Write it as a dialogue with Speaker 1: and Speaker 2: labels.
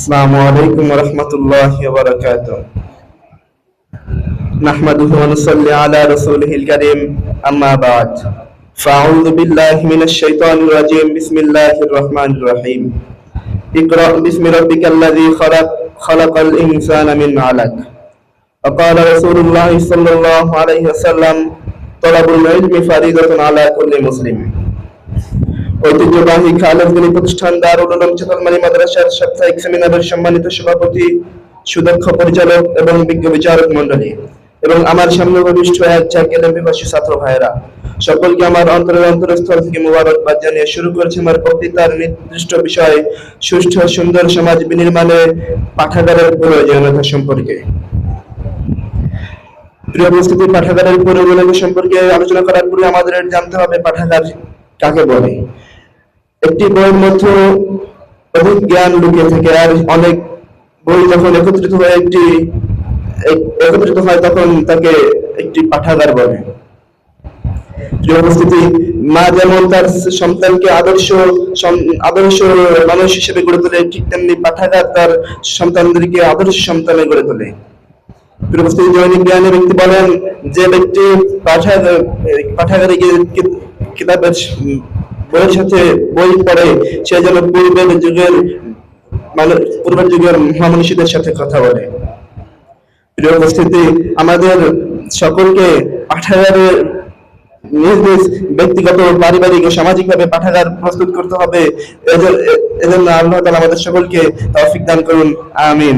Speaker 1: আসসালামু আলাইকুম ওয়া রাহমাতুল্লাহি ওয়া বারাকাতুহু। নাহমাদুহু ওয়া নুসাল্লি আলা রাসূলিহিল কারীম, আম্মা বা'দ। ফাআউযু বিল্লাহি মিনাশ শাইতানির রাজীম। বিসমিল্লাহির রাহমানির রাহিম। ইকরা বিসমি রাব্বিকাল্লাযী খালাক, খালাকাল ইনসানা মিন 'আলাক। ওয়া ক্বালা রাসূলুল্লাহি সাল্লাল্লাহু আলাইহি ওয়াসাল্লাম, তালাবুল ইলমি ফারিদাতুন আলা কুল্লি মুসলিম। ঐতিহ্যবাহী খালেদগঞ্জ প্রতিষ্ঠান দারুল উলুম চিতলমারী মাদ্রাসার সাপ্তাহিক সেমিনারের সম্মানিত সভাপতি, সুদক্ষ পরিচালক এবং বিজ্ঞ বিচারক মণ্ডলী এবং আমার সামনে উপবিষ্ট এক ঝাঁকের এমপিভাষী ছাত্র ভাইয়েরা, সকলকে আমার অন্তরস্থল থেকে মুবারকবাদ জানিয়ে শুরু করেছি আমার বক্তৃতার নির্দিষ্ট বিষয়, সুষ্ঠু সুন্দর সমাজ বিনির্মাণে পাঠাগারের প্রয়োজনীয়তা সম্পর্কে। প্রিয় উপস্থিতি, পাঠাগারের প্রয়োজনীয়তা সম্পর্কে আলোচনা করার পূর্বে আমাদের জানতে হবে পাঠাগার কাকে বলে। একটি বইয়ের মধ্যে অধিক জ্ঞান লুকিয়ে থাকে, আর অনেক বই যখন একত্রিত হয় তখন তাকে একটি পাঠাগার বলে। প্রিয় উপস্থিতি, মা যেমন তার সন্তানকে আদর্শ মানুষ হিসেবে গড়ে তোলে, ঠিক তেমনি পাঠাগার তার সন্তানদেরকে আদর্শ সন্তানে গড়ে তোলে। প্রিয় উপস্থিতি, দৈনিক জ্ঞানী ব্যক্তি বলেন, যে ব্যক্তি পাঠাগারে গিয়ে কিতাবের বইয়ের সাথে বই পড়ে, সে যেন পূর্বের যুগের মহামনীষীদের সাথে কথা বলে। প্রিয় উপস্থিতি, আমাদের সকলকে পাঠাগারে নিজ নিজ ব্যক্তিগত, পারিবারিক ও সামাজিকভাবে পাঠাগার প্রস্তুত করতে হবে। এজন্য আল্লাহ তাআলা আমাদের সকলকে তৌফিক দান করুন, আমিন।